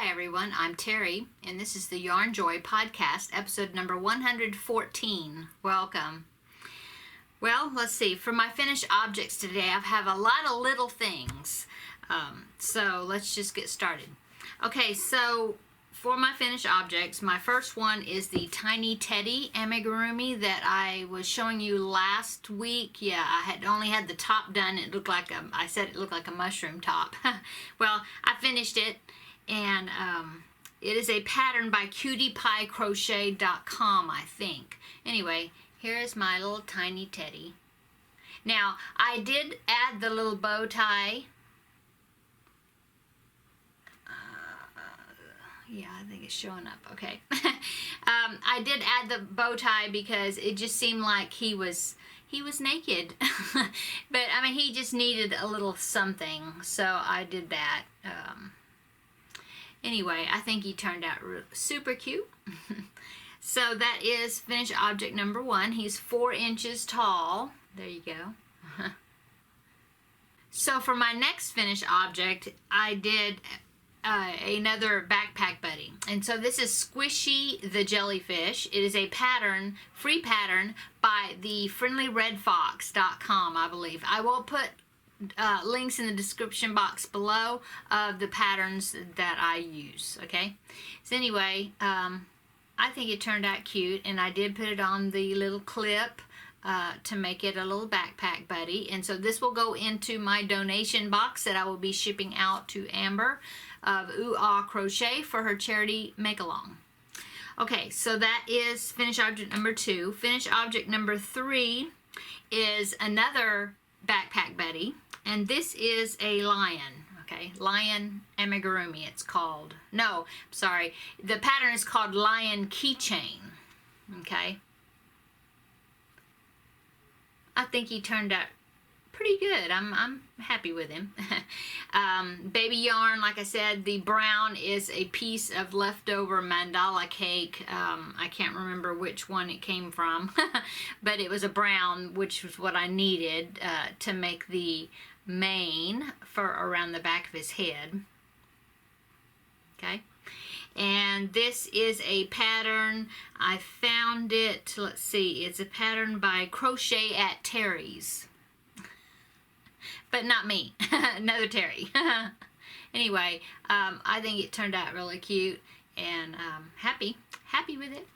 Hi everyone, I'm Terry, and this is the Yarnjoy podcast, episode number 114. Welcome. Well, let's see. For my finished objects today, I have a lot of little things. So let's just get started. Okay, so for my finished objects, my first one is the tiny teddy amigurumi that I was showing you last week. Yeah, I had only had the top done. It looked like I said it looked like a mushroom top. Well, I finished it, and it is a pattern by cutiepiecrochet.com, I think. Anyway, here is my little tiny teddy. Now, I did add the little bow tie. Yeah, I think it's showing up. Okay. I did add the bow tie because it just seemed like he was naked. But I mean, he just needed a little something, so I did that. Anyway, I think he turned out super cute. So that is finished object number one. He's 4 inches tall. There you go. So for my next finished object, I did another backpack buddy. And so this is Squishy the Jellyfish. It is a pattern, free pattern by the friendlyredfox.com, I believe. I will put links in the description box below of the patterns that I use, okay? So anyway, I think it turned out cute, and I did put it on the little clip to make it a little backpack buddy. And so this will go into my donation box that I will be shipping out to Amber of Ooh Ah Crochet for her charity make-along. Okay, so that is finished object number 2. Finished object number 3 is another backpack buddy, and this is a lion. Okay, lion amigurumi it's called. No, sorry, the pattern is called lion keychain. Okay, I think he turned out pretty good. I'm happy with him. Baby yarn, like I said, the brown is a piece of leftover mandala cake. I can't remember which one it came from, but it was a brown, which was what I needed to make the mane for around the back of his head. Okay, and this is a pattern. I found it, let's see, it's a pattern by Crochet at Terry's, but not me. Another Terry. Anyway, I think it turned out really cute, and happy with it.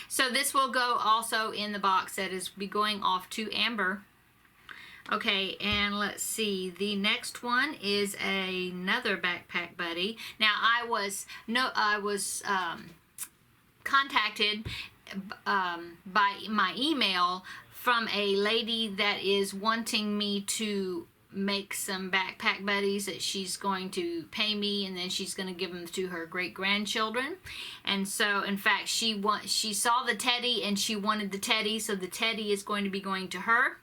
So this will go also in the box that is be going off to Amber. Okay, and let's see, the next one is another backpack buddy. Now I was contacted by my email from a lady that is wanting me to make some backpack buddies that she's going to pay me, and then she's going to give them to her great-grandchildren. And so in fact she saw the teddy and she wanted the teddy, so the teddy is going to be going to her.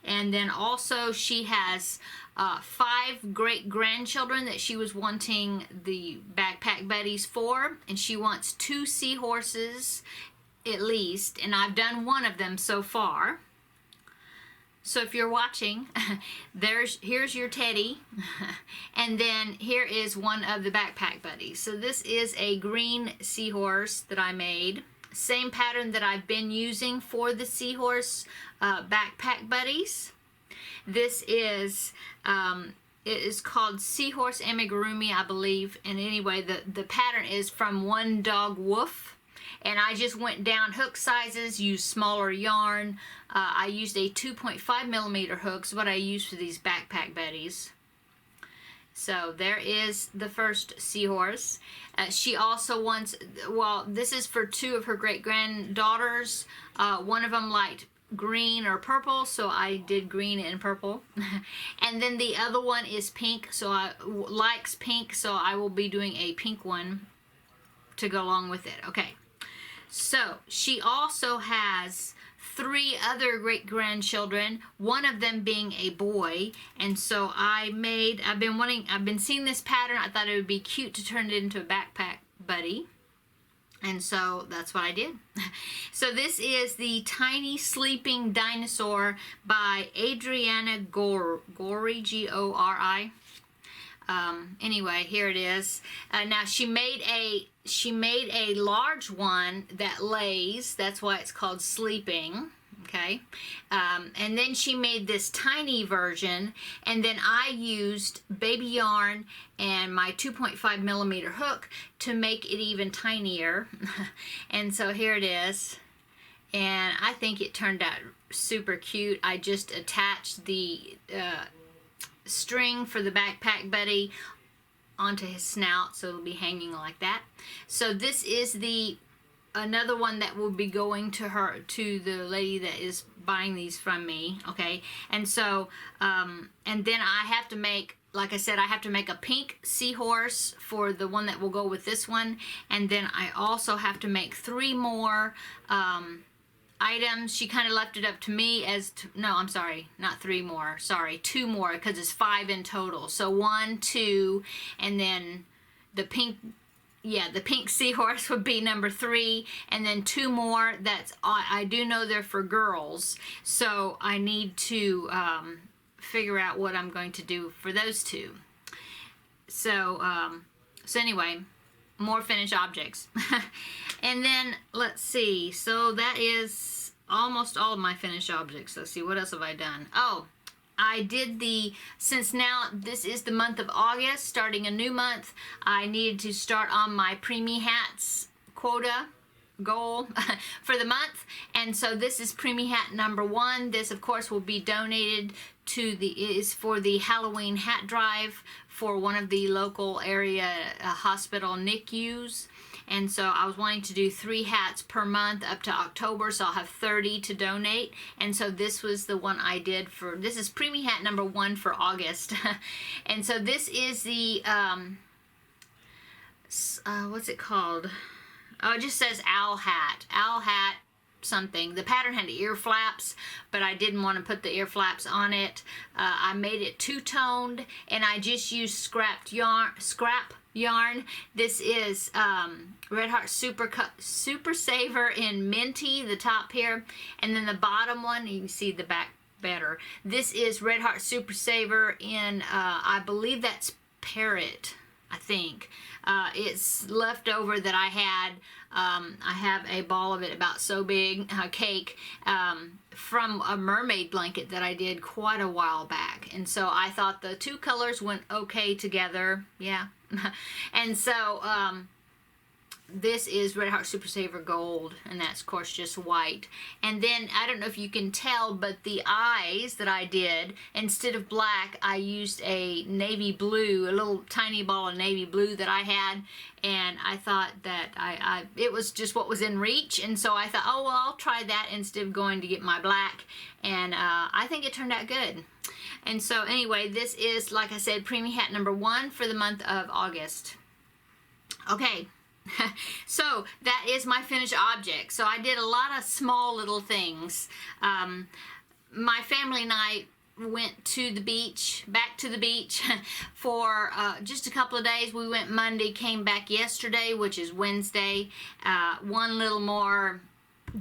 And then also she has 5 great-grandchildren that she was wanting the backpack buddies for, and she wants 2 seahorses at least, and I've done one of them so far. So if you're watching, here's your teddy, and then here is one of the backpack buddies. So this is a green seahorse that I made. Same pattern that I've been using for the seahorse backpack buddies. This is it is called Seahorse Amigurumi, I believe. And anyway, the pattern is from One Dog Woof, and I just went down hook sizes, used smaller yarn. I used a 2.5 millimeter hook, is what I used for these backpack buddies. So there is the first seahorse. She also wants, well, this is for 2 of her great-granddaughters. One of them liked green or purple, so I did green and purple. And then the other one is pink, so likes pink, so I will be doing a pink one to go along with it. Okay, so she also has 3 other great-grandchildren, one of them being a boy. And so I've been seeing this pattern. I thought it would be cute to turn it into a backpack buddy. And so that's what I did. So this is the Tiny Sleeping Dinosaur by Adriana Gori, G-O-R-I. Anyway, here it is. Now she made a large one that lays. That's why it's called sleeping. Okay, and then she made this tiny version, and then I used baby yarn and my 2.5 millimeter hook to make it even tinier. And so here it is, and I think it turned out super cute. I just attached the string for the backpack buddy onto his snout, so it'll be hanging like that. So this is another one that will be going to the lady that is buying these from me. Okay, and so and then I have to make, like I said, I have to make a pink seahorse for the one that will go with this one, and then I also have to make 3 more items. She kind of left it up to me as to, no, I'm sorry, not 3 more, sorry, 2 more, because it's 5 in total. So 1, 2, and then the pink, yeah, the pink seahorse would be number 3, and then 2 more. That's, I do know they're for girls, so I need to figure out what I'm going to do for those 2. So so anyway, more finished objects. And then let's see, so that is almost all of my finished objects. Let's see, what else have I done? Oh, I did since now this is the month of August, starting a new month, I needed to start on my preemie hats quota goal for the month. And so this is preemie hat number 1. This of course will be donated to is for the Halloween hat drive for one of the local area hospital NICUs. And so I was wanting to do 3 hats per month up to October, so I'll have 30 to donate. And so this was the one I did for, this is preemie hat number 1 for August. And so this is the, what's it called? Oh, it just says owl hat something. The pattern had ear flaps, but I didn't want to put the ear flaps on it. I made it 2-toned, and I just used scrap yarn. This is Red Heart Super Saver in Minty, the top here, and then the bottom one, you can see the back better. This is Red Heart Super Saver in, I believe that's Parrot, I think. It's leftover that I had. I have a ball of it about so big, cake, from a mermaid blanket that I did quite a while back. And so I thought the 2 colors went okay together. Yeah. And so this is Red Heart Super Saver Gold, and that's of course just white. And then I don't know if you can tell, but the eyes that I did, instead of black, I used a navy blue, a little tiny ball of navy blue that I had, and I thought that it was just what was in reach, and so I thought, oh well, I'll try that instead of going to get my black, and I think it turned out good. And so anyway, this is, like I said, preemie hat number 1 for the month of August. Okay. So that is my finished object. So I did a lot of small little things. My family and I went to the beach, back to the beach for just a couple of days. We went Monday, came back yesterday, which is Wednesday. One little more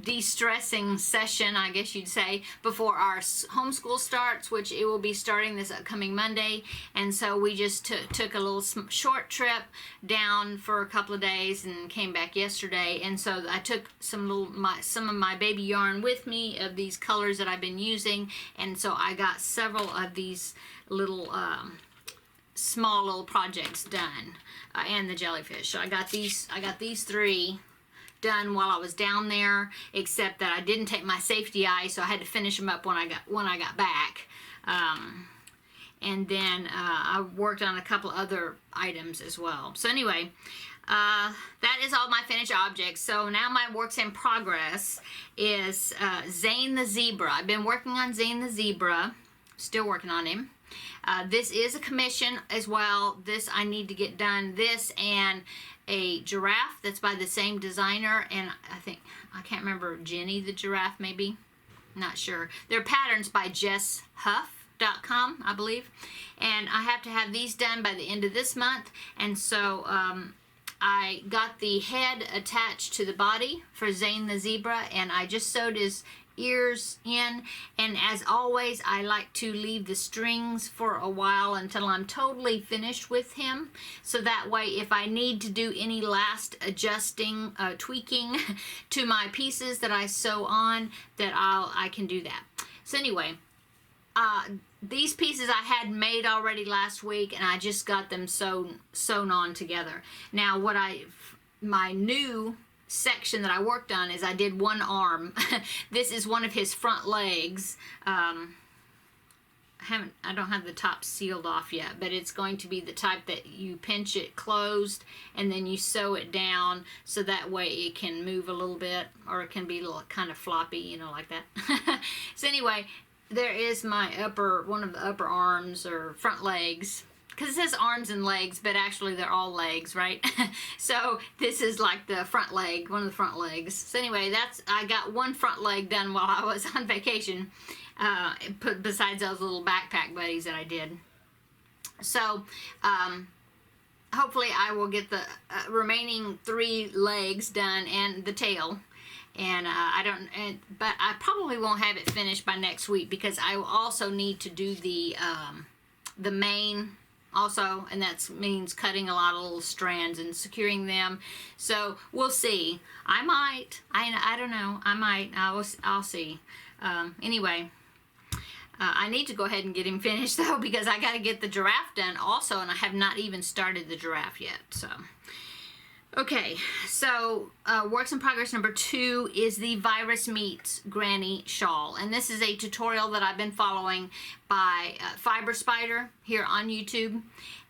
de-stressing session, I guess you'd say, before our homeschool starts, which it will be starting this upcoming Monday. And so we just took a little short trip down for a couple of days and came back yesterday. And so I took some of my baby yarn with me of these colors that I've been using, and so I got several of these little small little projects done, and the jellyfish. So I got these 3 done while I was down there, except that I didn't take my safety eye, so I had to finish them up when I got back. And then I worked on a couple other items as well. So anyway, that is all my finished objects. So now my works in progress is Zayn the Zebra. I've been working on Zayn the Zebra, still working on him. This is a commission as well. This I need to get done. This and a giraffe that's by the same designer, and I can't remember, Jenny the giraffe maybe, not sure. They're patterns by jesshuff.com, I believe, and I have to have these done by the end of this month. And so I got the head attached to the body for Zayn the Zebra, and I just sewed his ears in. And as always, I like to leave the strings for a while until I'm totally finished with him, so that way if I need to do any last adjusting, tweaking to my pieces that I sew on, that I can do that. So anyway, these pieces I had made already last week, and I just got them sewn on together. Now my new section that I worked on is I did one arm. This is one of his front legs. I don't have the top sealed off yet, but it's going to be the type that you pinch it closed and then you sew it down, so that way it can move a little bit, or it can be a little kind of floppy, you know, like that. So anyway, there is my one of the upper arms or front legs, because it says arms and legs, but actually they're all legs, right? So this is like the front leg, one of the front legs. So anyway, I got one front leg done while I was on vacation, besides those little backpack buddies that I did. So hopefully I will get the remaining 3 legs done and the tail. And but I probably won't have it finished by next week, because I will also need to do the mane also, and that means cutting a lot of little strands and securing them. So we'll see. I might. I don't know. I might. I'll see. Anyway, I need to go ahead and get him finished though, because I got to get the giraffe done also, and I have not even started the giraffe yet. So. Okay, so works in progress number 2 is the Virus Meets Granny Shawl, and this is a tutorial that I've been following by Fiber Spider here on YouTube.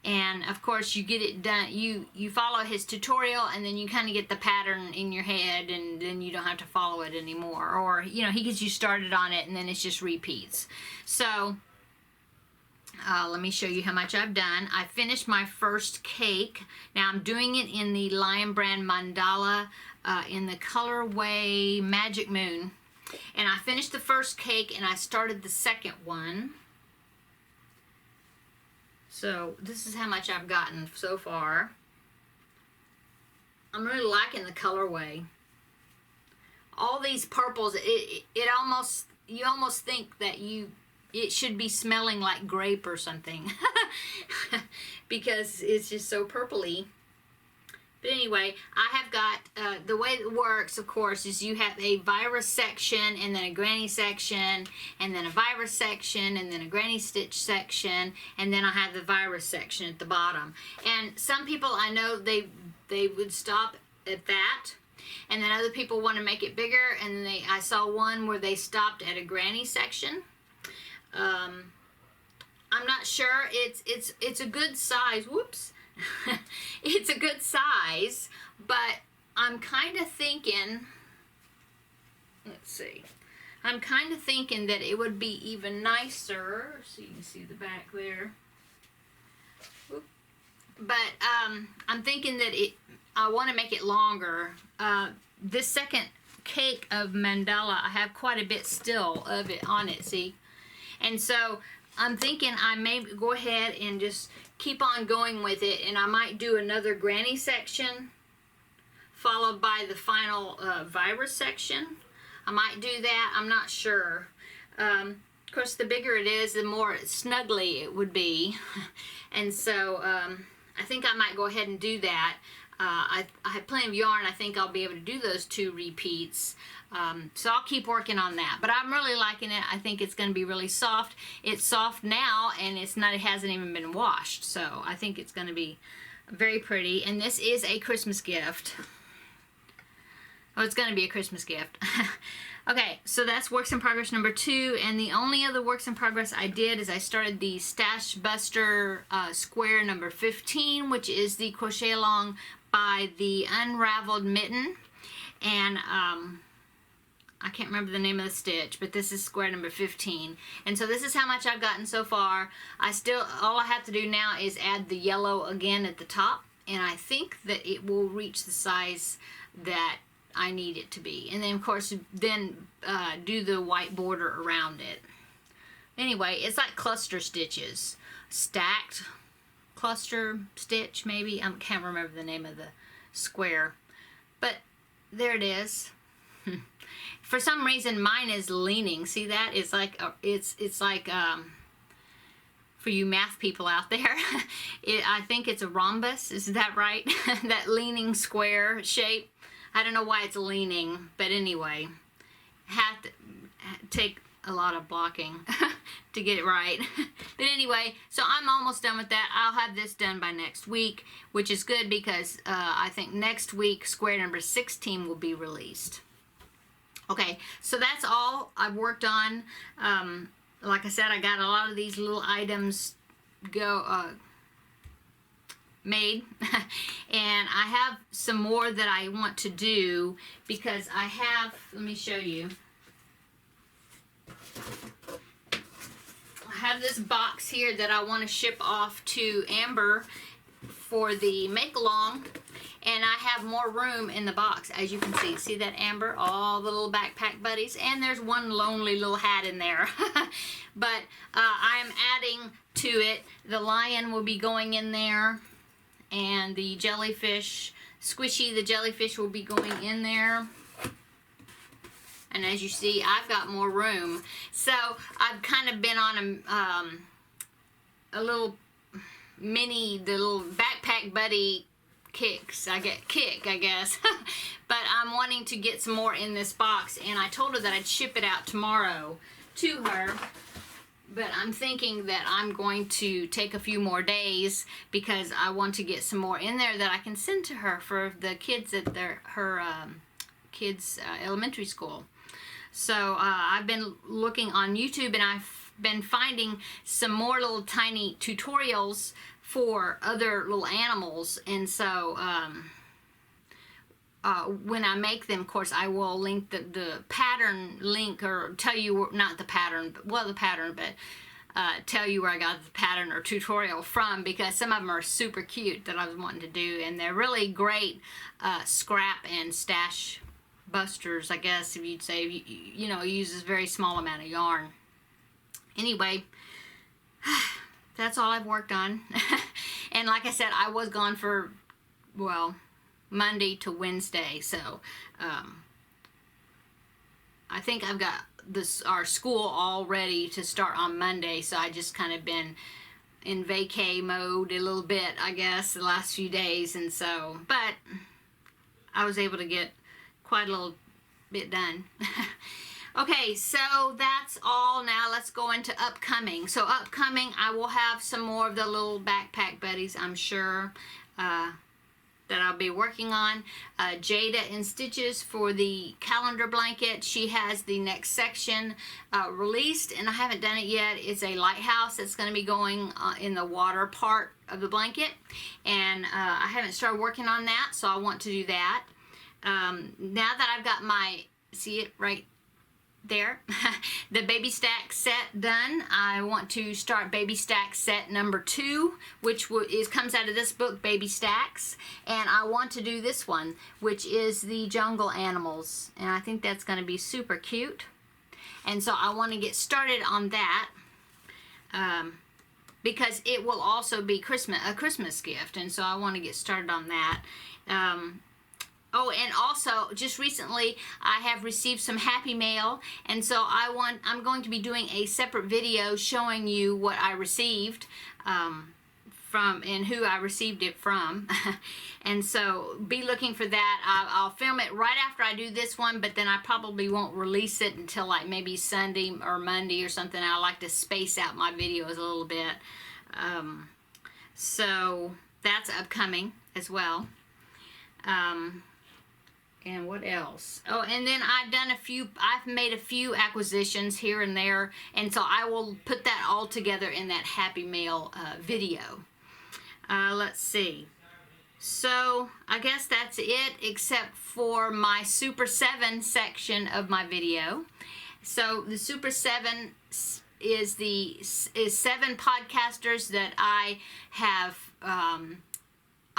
And of course you get it done, you follow his tutorial, and then you kind of get the pattern in your head, and then you don't have to follow it anymore, or you know, he gets you started on it and then it's just repeats. So let me show you how much I've done. I finished my first cake. Now I'm doing it in the Lion Brand Mandala in the colorway Magic Moon. And I finished the first cake and I started the second one. So this is how much I've gotten so far. I'm really liking the colorway. All these purples, you almost think that it should be smelling like grape or something because it's just so purpley. But anyway, I have got, the way it works, of course, is you have a virus section, and then a granny section, and then a virus section, and then a granny stitch section, and then I have the virus section at the bottom. And some people, I know they would stop at that, and then other people want to make it bigger, and I saw one where they stopped at a granny section. I'm not sure. It's a good size. Whoops. It's a good size, but I'm kind of thinking, let's see, I'm kind of thinking that it would be even nicer, so you can see the back there. Whoop. But I'm thinking that I want to make it longer. This second cake of mandala, I have quite a bit still of it on it, see? And so I'm thinking I may go ahead and just keep on going with it, and I might do another granny section followed by the final virus section. I might do that. I'm not sure. Of course, the bigger it is, the more snuggly it would be. And so I think I might go ahead and do that. I have plenty of yarn. I think I'll be able to do those 2 repeats. So I'll keep working on that, but I'm really liking it. I think it's going to be really soft. It's soft now, and it hasn't even been washed, so I think it's going to be very pretty. And this is a Christmas gift. Oh, it's going to be a Christmas gift. Okay, so that's works in progress number 2, and the only other works in progress I did is I started the Stash Buster square number 15, which is the crochet along by the Unraveled Mitten, and I can't remember the name of the stitch, but this is square number 15. And so this is how much I've gotten so far. All I have to do now is add the yellow again at the top, and I think that it will reach the size that I need it to be. And then of course do the white border around it. Anyway, it's like cluster stitches. Stacked cluster stitch, maybe. I can't remember the name of square. But there it is. For some reason mine is leaning. See that? It's like it's like for you math people out there, I think it's a rhombus. Is that right? That leaning square shape. I don't know why it's leaning, but anyway, have to take a lot of blocking to get it right. But anyway, so I'm almost done with that. I'll have this done by next week, which is good because I think next week square number 16 will be released. Okay, so that's all I've worked on. Like I said, I got a lot of these little items made. And I have some more that I want to do because I have, let me show you. I have this box here that I want to ship off to Amber for the make-along, and I have more room in the box, as you can see. See that, Amber? All the little backpack buddies, and there's one lonely little hat in there. But I'm adding to it. The lion will be going in there, and the jellyfish, Squishy the jellyfish, will be going in there. And as you see, I've got more room. So I've kind of been on a little mini, the little backpack buddy kicks. I guess. But I'm wanting to get some more in this box, and I told her that I'd ship it out tomorrow to her. But I'm thinking that I'm going to take a few more days because I want to get some more in there that I can send to her for the kids at her kids' elementary school. So I've been looking on YouTube, and I've been finding some more little tiny tutorials for other little animals. And so when I make them, of course, I will link the pattern link, or tell you, not the pattern, but, well, the pattern, but tell you where I got the pattern or tutorial from, because some of them are super cute that I was wanting to do, and they're really great scrap and stash busters, I guess, if you'd say. You know, it uses a very small amount of yarn. Anyway, that's all I've worked on. And like I said, I was gone for, well, Monday to Wednesday, so I think I've got our school all ready to start on Monday, so I just kind of been in vacay mode a little bit, I guess, the last few days. And so, but I was able to get quite a little bit done. Okay, so that's all. Now let's go into upcoming. So upcoming, I will have some more of the little backpack buddies, I'm sure, that I'll be working on. Jada in Stitches for the calendar blanket. She has the next section released, and I haven't done it yet. It's a lighthouse that's going to be going in the water part of the blanket, and I haven't started working on that, so I want to do that. Now that I've got my, see it right there, the baby stack set done, I want to start baby stack set number 2, which comes out of this book, Baby Stacks, and I want to do this one, which is the jungle animals, and I think that's going to be super cute, and so I want to get started on that, because it will also be a Christmas gift, and so I want to get started on that. Oh, and also, just recently, I have received some happy mail, and so I'm going to be doing a separate video showing you what I received from, and who I received it from. And so, be looking for that. I'll film it right after I do this one, but then I probably won't release it until like maybe Sunday or Monday or something. I like to space out my videos a little bit. So, that's upcoming as well. And what else? Oh, and then I've made a few acquisitions here and there, and so I will put that all together in that Happy Mail video. Let's see. So, I guess that's it, except for my Super 7 section of my video. So, the Super 7 is 7 podcasters that I have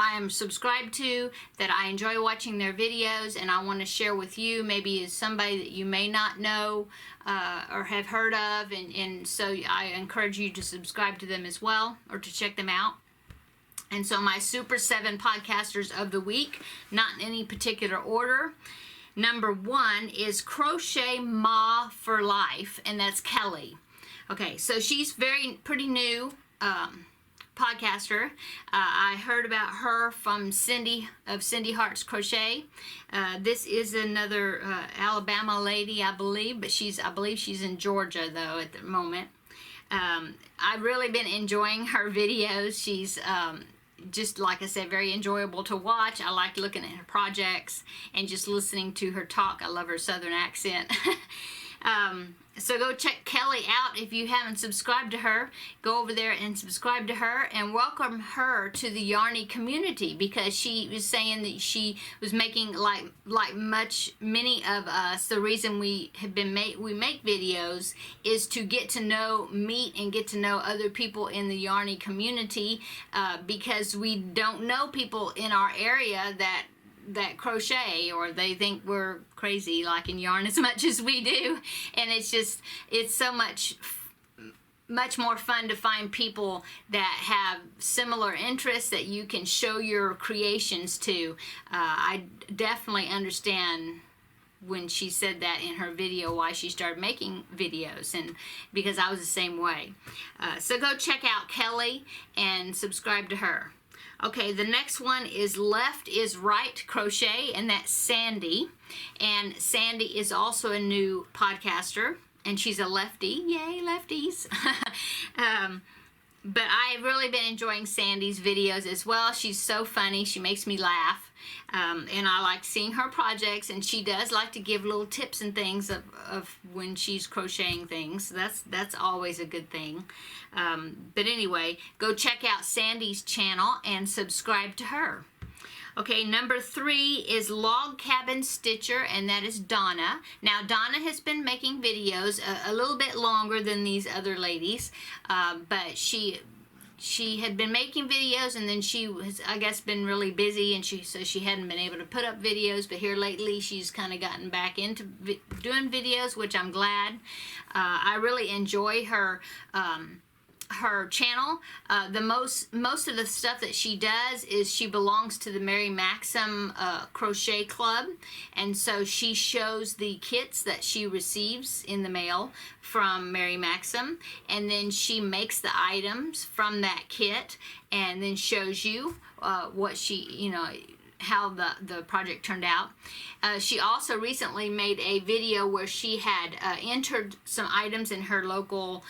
I am subscribed to, that I enjoy watching their videos, and I want to share with you, maybe as somebody that you may not know or have heard of, and so I encourage you to subscribe to them as well, or to check them out. And so my Super 7 podcasters of the week, not in any particular order. Number 1 is Crochet MA for Life, and that's Kelly. Okay, so she's pretty new podcaster. I heard about her from Cindy of Cindy Hearts Crochet. This is another Alabama lady, I believe, but I believe she's in Georgia though at the moment. I've really been enjoying her videos. She's just, like I said, very enjoyable to watch. I like looking at her projects and just listening to her talk. I love her southern accent. So go check Kelly out if you haven't subscribed to her. Go over there and subscribe to her and welcome her to the Yarny community, because she was saying that she was making like many of us. The reason we make videos is to get to know, meet, and get to know other people in the Yarny community, because we don't know people in our area that crochet, or they think we're crazy like in yarn as much as we do, and it's so much more fun to find people that have similar interests that you can show your creations to. I definitely understand when she said that in her video why she started making videos, and because I was the same way. So go check out Kelly and subscribe to her. Okay, the next one is Left is Right Crochet, and that's Sandy. And Sandy is also a new podcaster, and she's a lefty. Yay, lefties. But I've really been enjoying Sandy's videos as well. She's so funny. She makes me laugh. And I like seeing her projects, and she does like to give little tips and things of when she's crocheting things. That's always a good thing. But anyway, go check out Sandy's channel and subscribe to her. Okay, number 3 is Log Cabin Stitcher, and that is Donna. Now, Donna has been making videos a little bit longer than these other ladies, but she had been making videos, and then she has, I guess, been really busy, and so she hadn't been able to put up videos. But here lately, she's kind of gotten back into doing videos, which I'm glad. I really enjoy her channel. Most of the stuff that she does is she belongs to the Mary Maxim Crochet Club, and so she shows the kits that she receives in the mail from Mary Maxim, and then she makes the items from that kit and then shows you what she, how the project turned out. She also recently made a video where she had entered some items in her local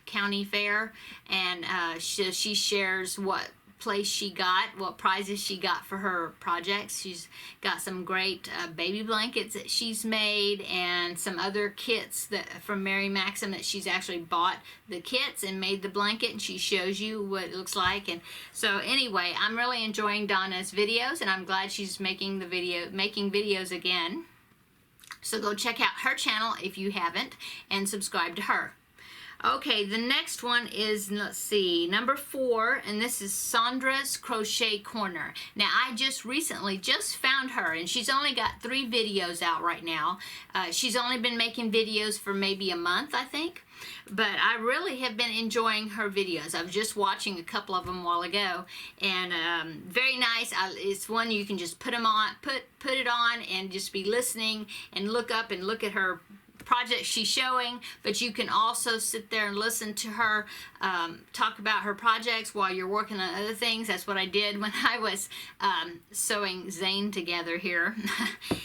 county fair, and she shares what place she got, what prizes she got for her projects. She's got some great baby blankets that she's made, and some other kits that from Mary Maxim that she's actually bought the kits and made the blanket, and she shows you what it looks like. And so anyway, I'm really enjoying Donna's videos, and I'm glad she's making videos again. So go check out her channel if you haven't, and subscribe to her. Okay, the next one is, let's see, number 4, and this is Sandras Crochet Corner. Now, I just recently found her, and she's only got 3 videos out right now. She's only been making videos for maybe a month, I think. But I really have been enjoying her videos. I was just watching a couple of them a while ago, and very nice. It's one you can just put it on, and just be listening and look up and look at her project she's showing, but you can also sit there and listen to her talk about her projects while you're working on other things. That's what I did when I was sewing Zayn together here.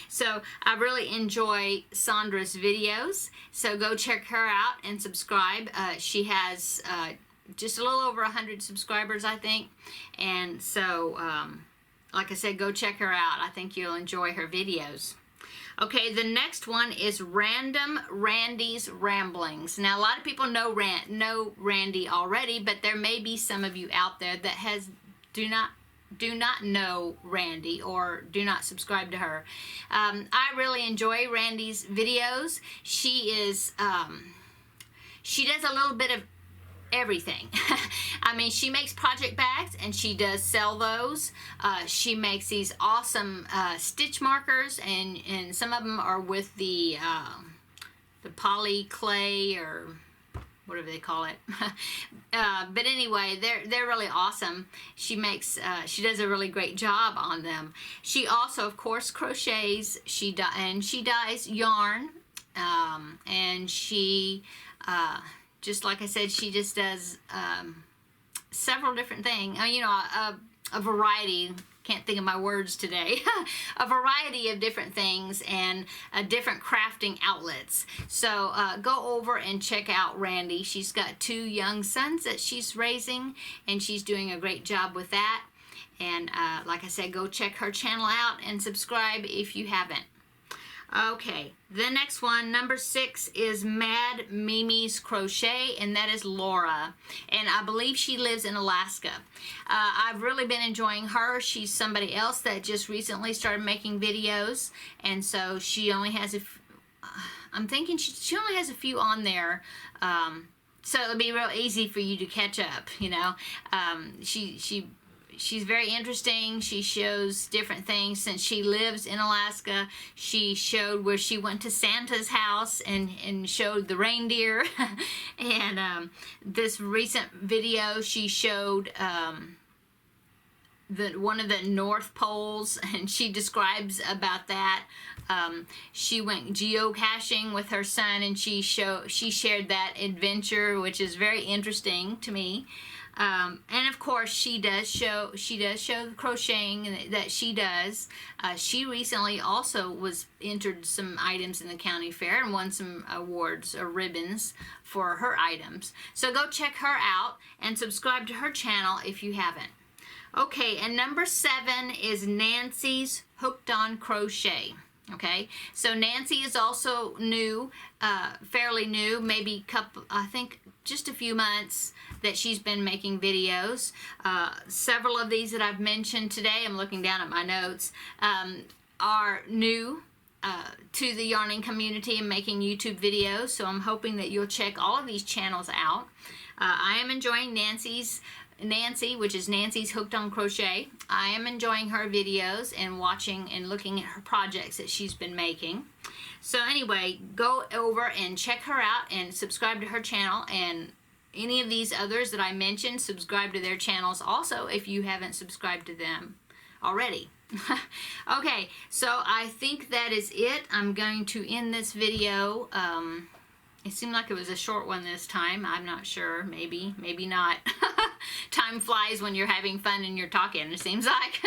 So I really enjoy Sandra's videos, so go check her out and subscribe. She has just a little over 100 subscribers, I think, and so like I said, go check her out. I think you'll enjoy her videos. Okay, the next one is Random Randy's Ramblings. Now, a lot of people know Randy already, but there may be some of you out there that do not know Randy or do not subscribe to her. I really enjoy Randy's videos. She does a little bit of everything. I mean, she makes project bags, and she does sell those. She makes these awesome stitch markers, and some of them are with the poly clay, or whatever they call it. But anyway, they're really awesome. She does a really great job on them. She also, of course, crochets. She dyes yarn, and she, just like I said, she just does several different things. A variety. Can't think of my words today. A variety of different things and different crafting outlets. So go over and check out Randy. She's got 2 young sons that she's raising, and she's doing a great job with that. And like I said, go check her channel out and subscribe if you haven't. Okay, the next one, number 6, is Mad Mimi's Crochet, and that is Laura. And I believe she lives in Alaska. I've really been enjoying her. She's somebody else that just recently started making videos, and so she only has I'm thinking she only has a few on there. So it'll be real easy for you to catch up, you know. She's very interesting. She shows different things. Since she lives in Alaska, she showed where she went to Santa's house and showed the reindeer. And this recent video, she showed one of the North Poles, and she describes about that. She went geocaching with her son, and she shared that adventure, which is very interesting to me. And of course, she does show the crocheting that she does. She recently also entered some items in the county fair and won some awards or ribbons for her items. So go check her out and subscribe to her channel if you haven't. Okay, and number 7 is Nancy's Hooked on Crochet. Okay, so Nancy is also new, fairly new, maybe I think just a few months that she's been making videos. Several of these that I've mentioned today, I'm looking down at my notes, are new to the yarning community and making YouTube videos, so I'm hoping that you'll check all of these channels out. I am enjoying Nancy, which is Nancy's Hooked on Crochet. I am enjoying her videos and watching and looking at her projects that she's been making. So anyway, go over and check her out and subscribe to her channel, and any of these others that I mentioned, subscribe to their channels also if you haven't subscribed to them already. Okay, so I think that is it. I'm going to end this video. It seemed like it was a short one this time. I'm not sure. Maybe not. Time flies when you're having fun and you're talking, it seems like.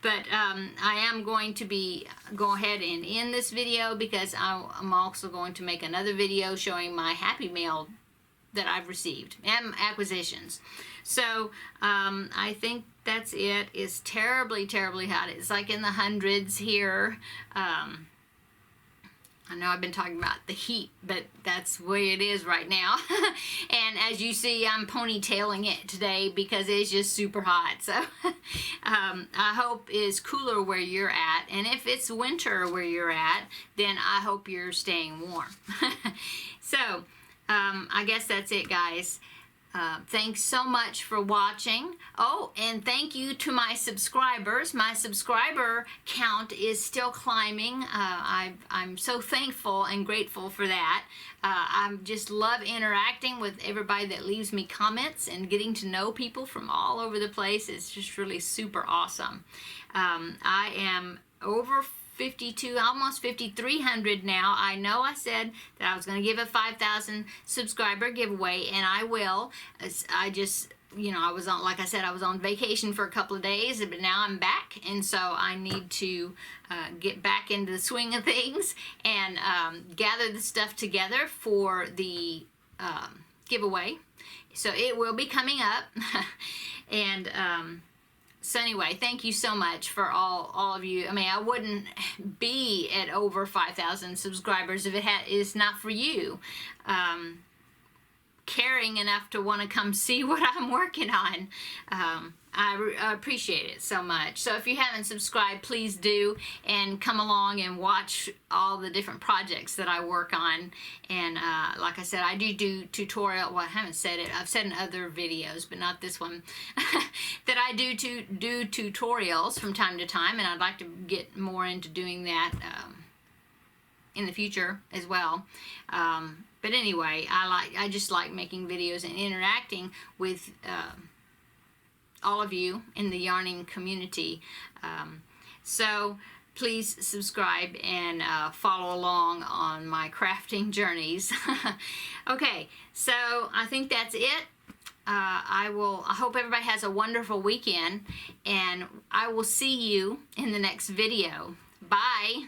But I am going to go ahead and end this video because I'm also going to make another video showing my Happy Mail that I've received and acquisitions. So I think that's it. It's terribly, terribly hot. It's like in the hundreds here. I know I've been talking about the heat, but that's the way it is right now. And as you see, I'm ponytailing it today because it's just super hot. So I hope it's cooler where you're at. And if it's winter where you're at, then I hope you're staying warm. So I guess that's it, guys. Thanks so much for watching. Oh, and thank you to my subscribers. My subscriber count is still climbing. I'm so thankful and grateful for that. I just love interacting with everybody that leaves me comments and getting to know people from all over the place. It's just really super awesome. I am over 52, almost 5,300 now. I know I said that I was going to give a 5,000 subscriber giveaway, and I will. I just, I was on, like I said, I was on vacation for a couple of days, but now I'm back, and so I need to get back into the swing of things and gather the stuff together for the giveaway. So it will be coming up. And so anyway, thank you so much for all of you. I mean, I wouldn't be at over 5,000 subscribers if it's not for you caring enough to want to come see what I'm working on. I appreciate it so much. So if you haven't subscribed, please do, and come along and watch all the different projects that I work on. And like I said, I do tutorial. Well, I haven't said it. I've said in other videos, but not this one. That I do tutorials from time to time, and I'd like to get more into doing that in the future as well. But anyway, I just like making videos and interacting with all of you in the yarning community. So please subscribe and follow along on my crafting journeys. Okay, so I think that's it. I hope everybody has a wonderful weekend, and I will see you in the next video. Bye.